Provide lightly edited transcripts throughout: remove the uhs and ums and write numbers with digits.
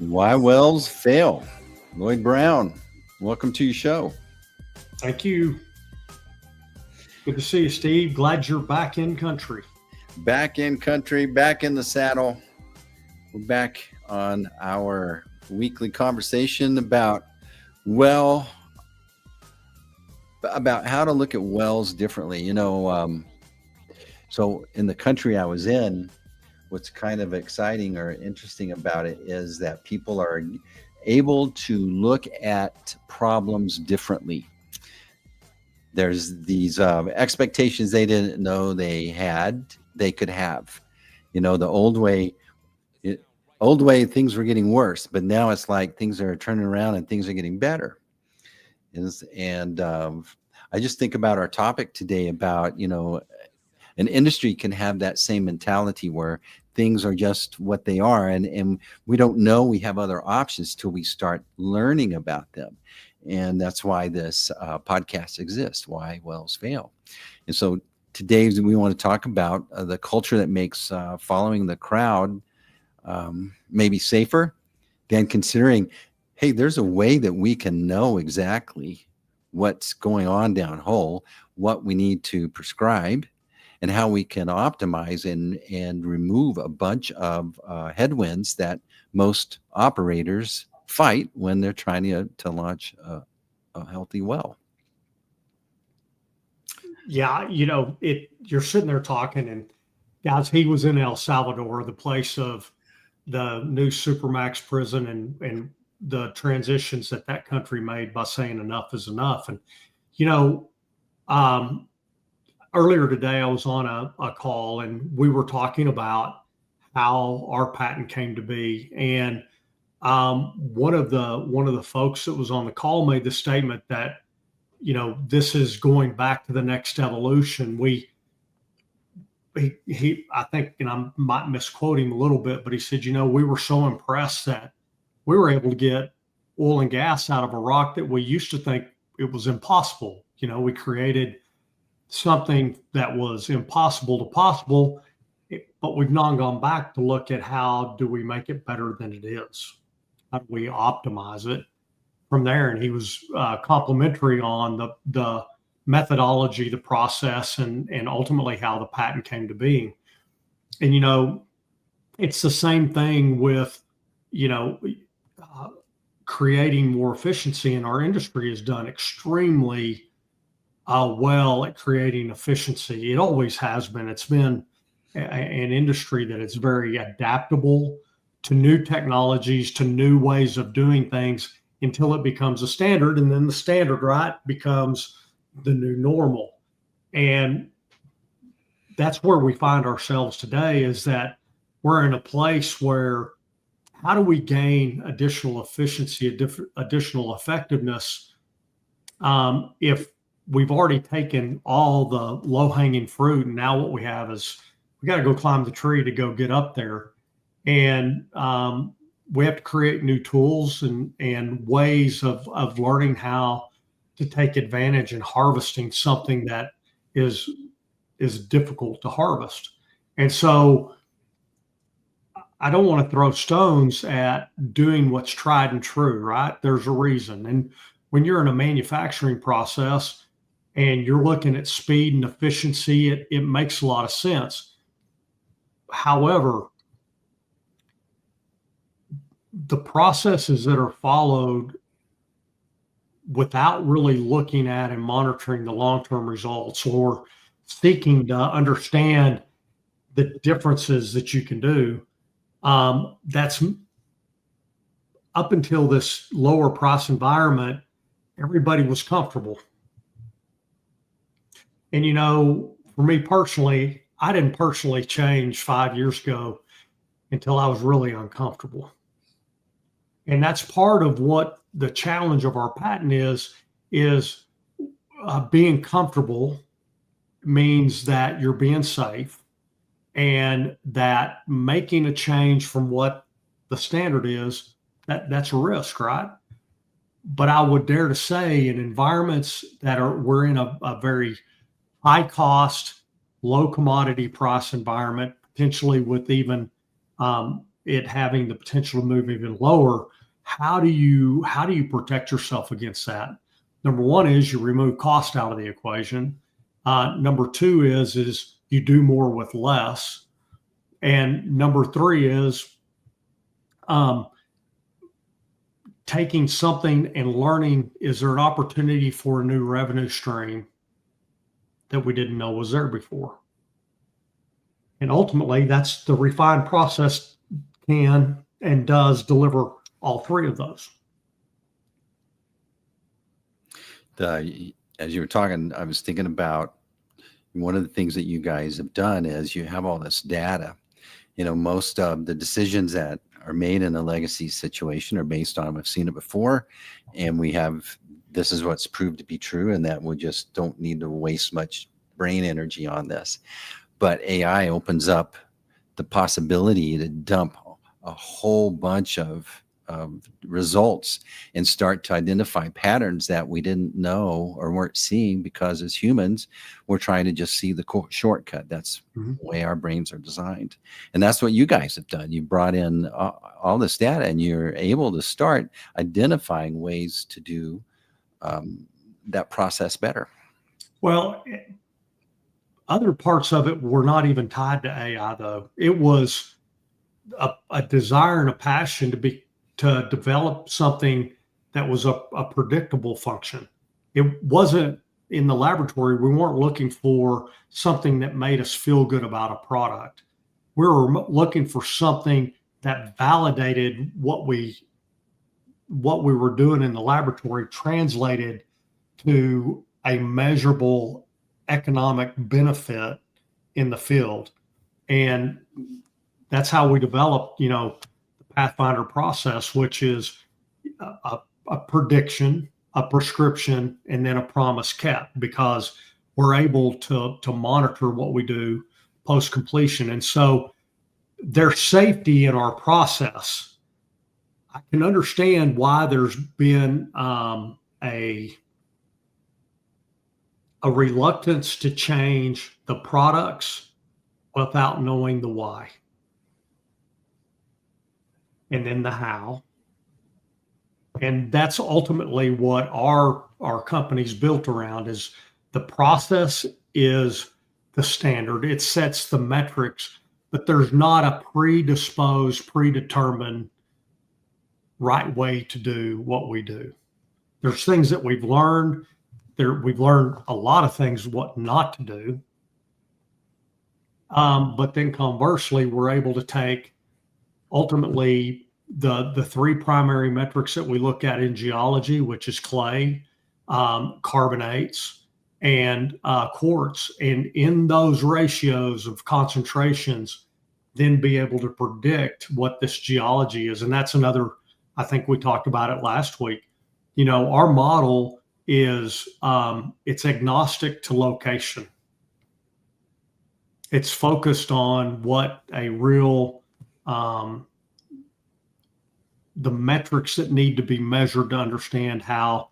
Why wells fail. Lloyd Brown, welcome to your show. Thank you. Good to see you, Steve. Glad you're back in country. Back in country, back in the saddle. We're back on our weekly conversation about about how to look at wells differently. So in the country I was in, what's kind of exciting or interesting about it is that people are able to look at problems differently. There's these expectations they didn't know they could have. The old way things were getting worse, but now it's like things are turning around and things are getting better. I just think about our topic today about, an industry can have that same mentality where things are just what they are. And we don't know we have other options till we start learning about them. And that's why this podcast exists, Why Wells Fail. And so today we want to talk about the culture that makes following the crowd maybe safer than considering, hey, there's a way that we can know exactly what's going on downhole, what we need to prescribe, and how we can optimize and remove a bunch of headwinds that most operators fight when they're trying to launch a healthy well. Yeah, you're sitting there talking, and guys, he was in El Salvador, the place of the new Supermax prison and the transitions that country made by saying enough is enough. And, earlier today, I was on a call and we were talking about how our patent came to be. And one of the folks that was on the call made the statement that, this is going back to the next evolution. I think, and I might misquote him a little bit, but he said, we were so impressed that we were able to get oil and gas out of a rock that we used to think it was impossible. We created something that was impossible to possible, but we've now gone back to look at how do we make it better than it is? How do we optimize it from there? And he was complimentary on the methodology, the process, and ultimately how the patent came to being. And, it's the same thing with, creating more efficiency, and our industry has done extremely well at creating efficiency. It always has been. It's been an industry that is very adaptable to new technologies, to new ways of doing things until it becomes a standard. And then the standard, right, becomes the new normal. And that's where we find ourselves today, is that we're in a place where how do we gain additional efficiency, additional effectiveness if we've already taken all the low-hanging fruit, and now what we have is we got to go climb the tree to go get up there. And we have to create new tools and ways of learning how to take advantage and harvesting something that is difficult to harvest. And so I don't want to throw stones at doing what's tried and true, right? There's a reason. And when you're in a manufacturing process and you're looking at speed and efficiency, it makes a lot of sense. However, the processes that are followed without really looking at and monitoring the long-term results or seeking to understand the differences that you can do, that's up until this lower price environment, everybody was comfortable. And, for me personally, I didn't personally change 5 years ago until I was really uncomfortable. And that's part of what the challenge of our patent is being comfortable means that you're being safe, and that making a change from what the standard is, that's a risk, right? But I would dare to say in environments we're in a very high cost, low commodity price environment, potentially with even it having the potential to move even lower, how do you protect yourself against that? Number one is you remove cost out of the equation. Number two is you do more with less. And number three is taking something and learning, is there an opportunity for a new revenue stream that we didn't know was there before? And ultimately, that's the refined process can and does deliver all three of those. As you were talking, I was thinking about one of the things that you guys have done is you have all this data. Most of the decisions that are made in a legacy situation are based on, I've seen it before, and this is what's proved to be true, and that we just don't need to waste much brain energy on this. But AI opens up the possibility to dump a whole bunch of results and start to identify patterns that we didn't know or weren't seeing, because as humans, we're trying to just see the shortcut. That's the way our brains are designed. And that's what you guys have done. You brought in all this data, and you're able to start identifying ways to do that process better. Well, other parts of it were not even tied to AI, though. It was a desire and a passion to develop something that was a predictable function. It wasn't in the laboratory. We weren't looking for something that made us feel good about a product. We were looking for something that validated what we were doing in the laboratory, translated to a measurable economic benefit in the field. And that's how we developed, the Pathfinder process, which is a prediction, a prescription, and then a promise kept, because we're able to monitor what we do post completion. And so there's safety in our process. I can understand why there's been a reluctance to change the products without knowing the why, and then the how. And that's ultimately what our company's built around. Is the process is the standard. It sets the metrics, but there's not a predetermined right way to do what we do. There's things that we've learned. We've learned a lot of things what not to do. But then conversely, we're able to take ultimately the three primary metrics that we look at in geology, which is clay, carbonates, and quartz, and in those ratios of concentrations, then be able to predict what this geology is. And that's another, I think we talked about it last week. Our model is it's agnostic to location. It's focused on what a real the metrics that need to be measured to understand how,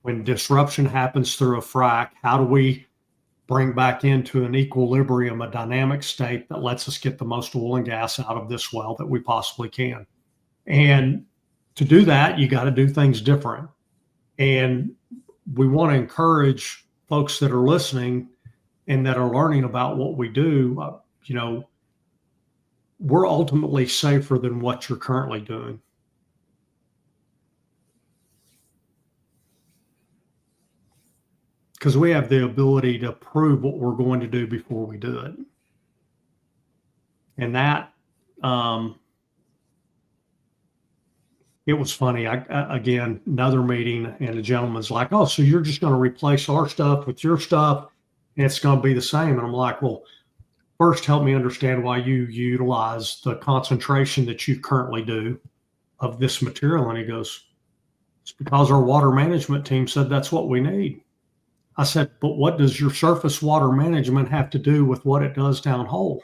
when disruption happens through a frac, how do we bring back into an equilibrium, a dynamic state that lets us get the most oil and gas out of this well that we possibly can. And to do that, you got to do things different. And we want to encourage folks that are listening and that are learning about what we do. We're ultimately safer than what you're currently doing. Because we have the ability to prove what we're going to do before we do it. And that, it was funny. Again, another meeting, and the gentleman's like, "Oh, so you're just going to replace our stuff with your stuff, and it's going to be the same?" And I'm like, "Well, first help me understand why you utilize the concentration that you currently do of this material." And he goes, "It's because our water management team said that's what we need." I said, "But what does your surface water management have to do with what it does downhole?"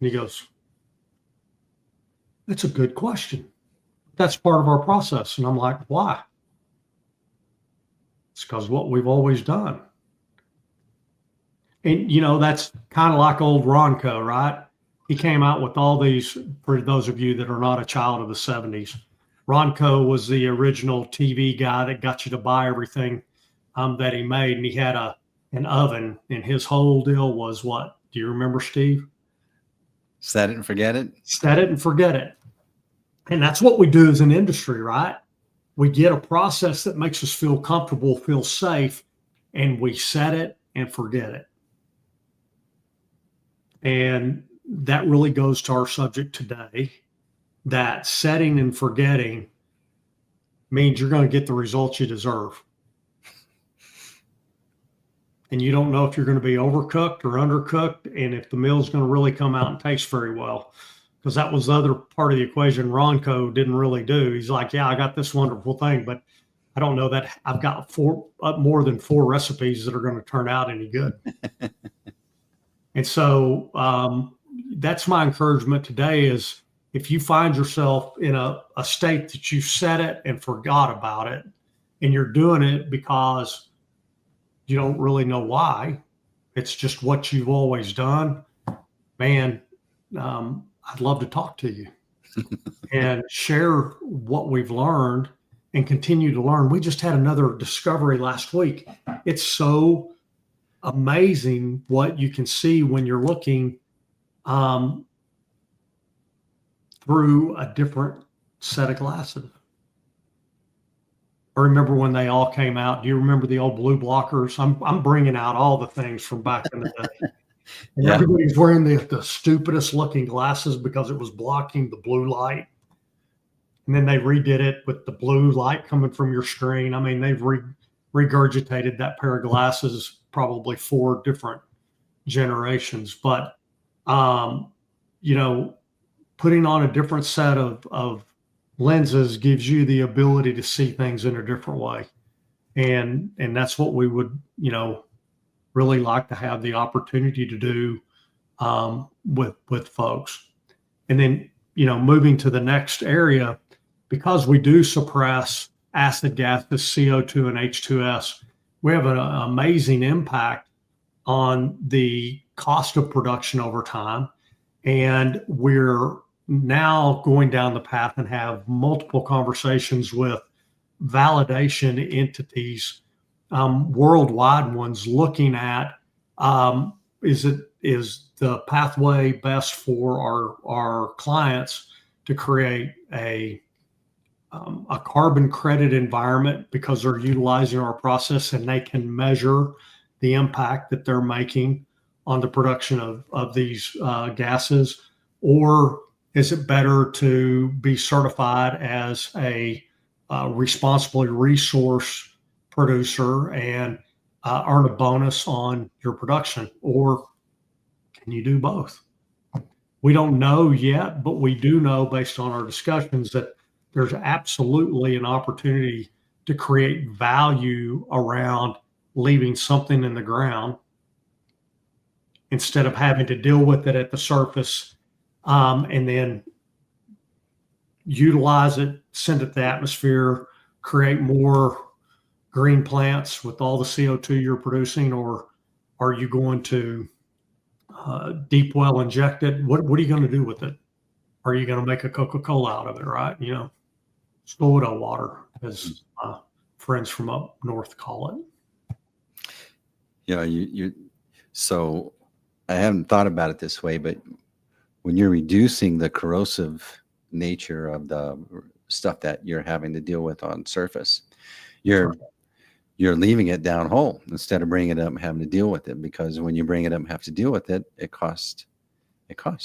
And he goes, "That's a good question. That's part of our process." And I'm like, "Why?" "It's because what we've always done." And, that's kind of like old Ronco, right? he came out with all these, for those of you that are not a child of the 70s. Ronco was the original TV guy that got you to buy everything that he made. And he had an oven, and his whole deal was what? Do you remember, Steve? Set it and forget it. Set it and forget it. And that's what we do as an industry, right? We get a process that makes us feel comfortable, feel safe, and we set it and forget it. And that really goes to our subject today, that setting and forgetting means you're going to get the results you deserve. And you don't know if you're going to be overcooked or undercooked, and if the meal is going to really come out and taste very well. Because that was the other part of the equation Ronco didn't really do. He's like, yeah, I got this wonderful thing, but I don't know that I've got more than 4 recipes that are going to turn out any good. And so that's my encouragement today is if you find yourself in a state that you set it and forgot about it, and you're doing it because you don't really know why, it's just what you've always done, man, I'd love to talk to you and share what we've learned and continue to learn. We just had another discovery last week. It's so amazing what you can see when you're looking through a different set of glasses. I remember when they all came out. Do you remember the old blue blockers? I'm bringing out all the things from back in the day. And Yeah. everybody's wearing the stupidest looking glasses because it was blocking the blue light. And then they redid it with the blue light coming from your screen. I mean, they've regurgitated that pair of glasses probably 4 different generations. But, you know, putting on a different set of lenses gives you the ability to see things in a different way. And that's what we would, you know, really like to have the opportunity to do with folks. And then, you know, moving to the next area, because we do suppress acid gases, CO2 and H2S, we have an amazing impact on the cost of production over time. And we're now going down the path and have multiple conversations with validation entities, worldwide ones, looking at is the pathway best for our clients to create a carbon credit environment because they're utilizing our process and they can measure the impact that they're making on the production of these gases, or is it better to be certified as a responsibly resource producer and earn a bonus on your production, or can you do both? We don't know yet, but we do know based on our discussions that there's absolutely an opportunity to create value around leaving something in the ground instead of having to deal with it at the surface, and then utilize it, send it to the atmosphere, create more green plants with all the CO2 you're producing, or are you going to deep well inject it? What are you going to do with it? Are you going to make a Coca-Cola out of it, right? You know, soda water, as friends from up north call it. Yeah, you. So I haven't thought about it this way, but when you're reducing the corrosive nature of the stuff that you're having to deal with on surface, you're leaving it down whole instead of bringing it up and having to deal with it, because when you bring it up and have to deal with it, it costs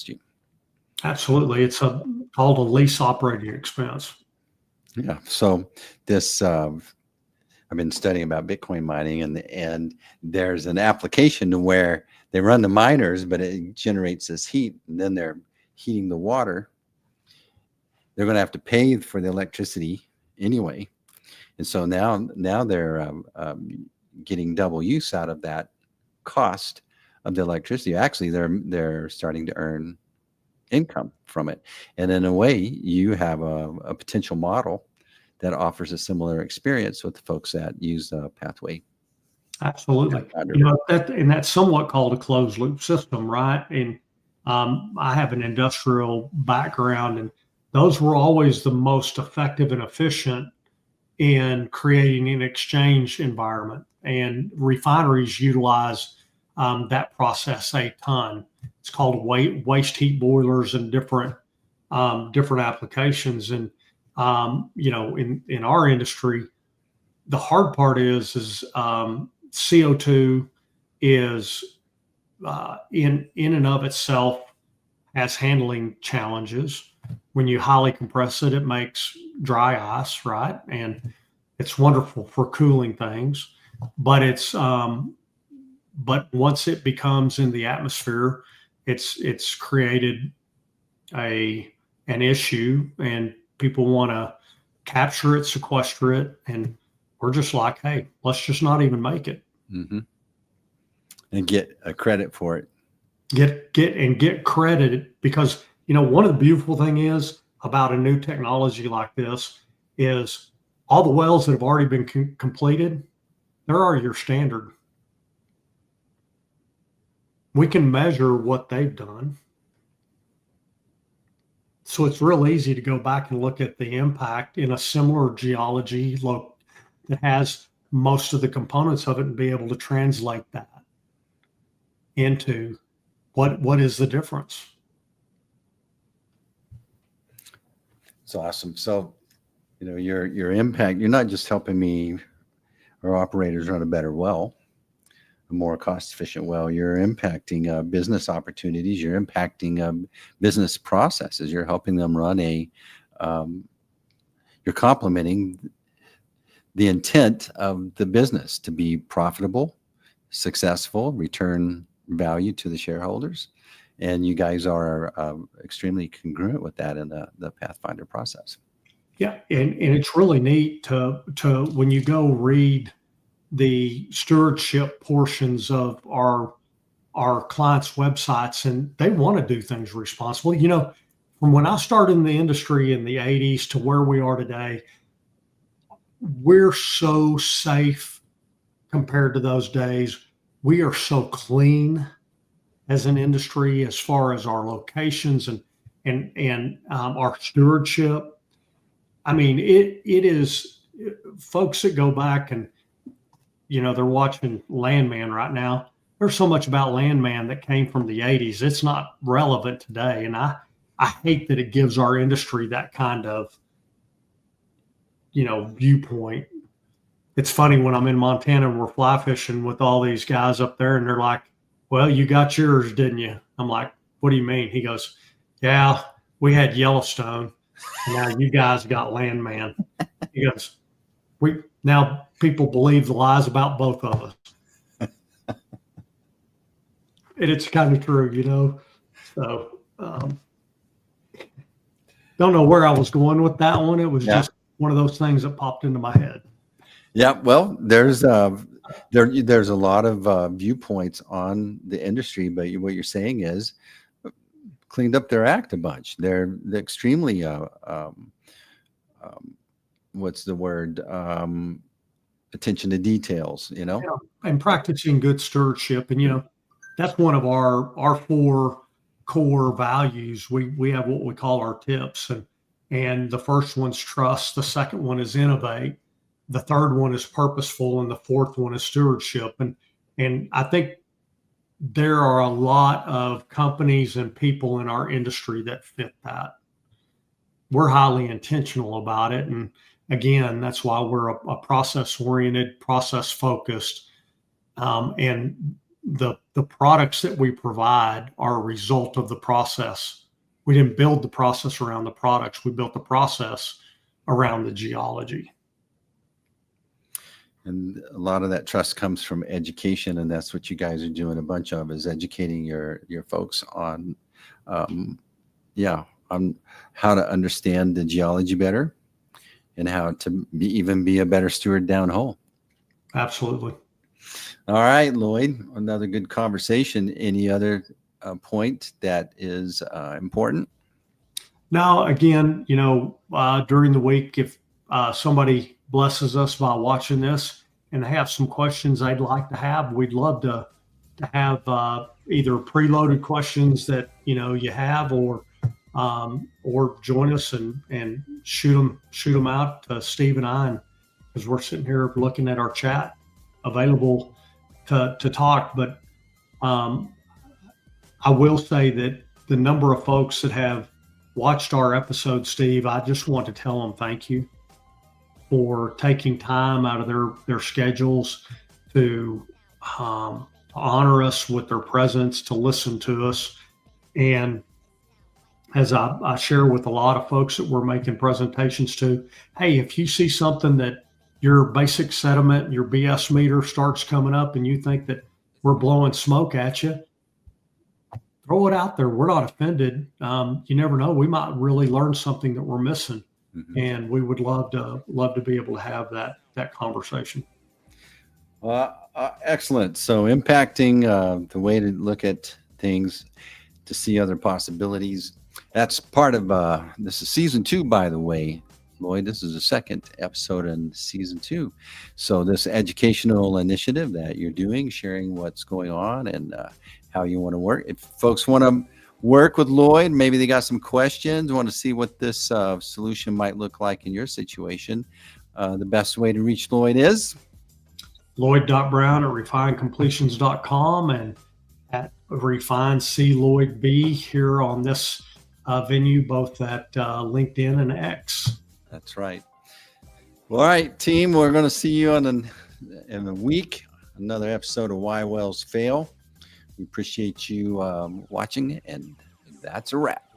you. Absolutely. It's called a lease operating expense. Yeah. So this, I've been studying about Bitcoin mining, and there's an application to where they run the miners, but it generates this heat, and then they're heating the water. They're going to have to pay for the electricity anyway. And so now they're getting double use out of that cost of the electricity. Actually, they're starting to earn income from it. And in a way, you have a potential model that offers a similar experience with the folks that use the pathway. Absolutely. You know, that's somewhat called a closed loop system, right? And I have an industrial background, and those were always the most effective and efficient in creating an exchange environment. And refineries utilize that process a ton. It's called waste heat boilers and different applications. And in our industry, the hard part is CO2 is in and of itself has handling challenges. When you highly compress it, it makes dry ice, right? And it's wonderful for cooling things, but but once it becomes in the atmosphere, it's created an issue, and people want to capture it, sequester it, and we're just like, hey, let's just not even make it. Mm-hmm. And get a credit for it. Get credited, because one of the beautiful thing is about a new technology like this is all the wells that have already been completed, they're already your standard. We can measure what they've done. So it's real easy to go back and look at the impact in a similar geology that has most of the components of it and be able to translate that into what is the difference. It's awesome. So, your impact, you're not just helping me or operators run a better well, a more cost-efficient well. You're impacting business opportunities. You're impacting business processes. You're helping them run you're complementing the intent of the business to be profitable, successful, return value to the shareholders. And you guys are extremely congruent with that in the Pathfinder process. Yeah, and it's really neat to when you go read the stewardship portions of our clients' websites, and they want to do things responsibly. From when I started in the industry in the 80s to where we are today, we're so safe compared to those days. We are so clean as an industry as far as our locations and our stewardship. I mean, it is, folks that go back and they're watching Landman right now. There's so much about Landman that came from the 80s. It's not relevant today. And I hate that it gives our industry that kind of, viewpoint. It's funny when I'm in Montana and we're fly fishing with all these guys up there, and they're like, well, you got yours, didn't you? I'm like, what do you mean? He goes, yeah, we had Yellowstone. And now you guys got Landman. He goes, now people believe the lies about both of us. And it's kind of true, So don't know where I was going with that one. It was just one of those things that popped into my head. Yeah, well, there's a lot of viewpoints on the industry, but what you're saying is cleaned up their act a bunch. They're extremely what's the word? Attention to details, Yeah, and practicing good stewardship. And that's one of our 4 core values. We have what we call our tips, and the first one's trust, the second one is innovate, the third one is purposeful, and the fourth one is stewardship. And I think there are a lot of companies and people in our industry that fit that. We're highly intentional about it. And again, that's why we're a process-oriented, process-focused, and the products that we provide are a result of the process. We didn't build the process around the products. We built the process around the geology. And a lot of that trust comes from education, and that's what you guys are doing a bunch of, is educating your folks on, on how to understand the geology better and how to even be a better steward downhole. Absolutely. All right, Lloyd, another good conversation. Any other point that is important? Now, again, during the week, if somebody blesses us by watching this and they have some questions they'd like to have, we'd love to to have either preloaded questions that you have, or join us and shoot them out to Steve and I, because we're sitting here looking at our chat, available to talk. But I will say that the number of folks that have watched our episode, Steve, I just want to tell them thank you for taking time out of their schedules to honor us with their presence, to listen to us. And as I share with a lot of folks that we're making presentations to, hey, if you see something that your basic sediment, your BS meter starts coming up and you think that we're blowing smoke at you, throw it out there. We're not offended. You never know. We might really learn something that we're missing. Mm-hmm. And we would love to be able to have that conversation. Excellent. So impacting the way to look at things, to see other possibilities. That's part of this is season 2, by the way, Lloyd. This is the second episode in season 2. So this educational initiative that you're doing, sharing what's going on and how you want to work. If folks want to work with Lloyd, maybe they got some questions, want to see what this solution might look like in your situation, the best way to reach Lloyd is Lloyd.brown@refinecompletions.com and at Refine C. Lloyd B here on this venue, both at LinkedIn and X. That's right. Well, all right, team, we're going to see you in a week, another episode of Why Wells Fail. We appreciate you watching, and that's a wrap.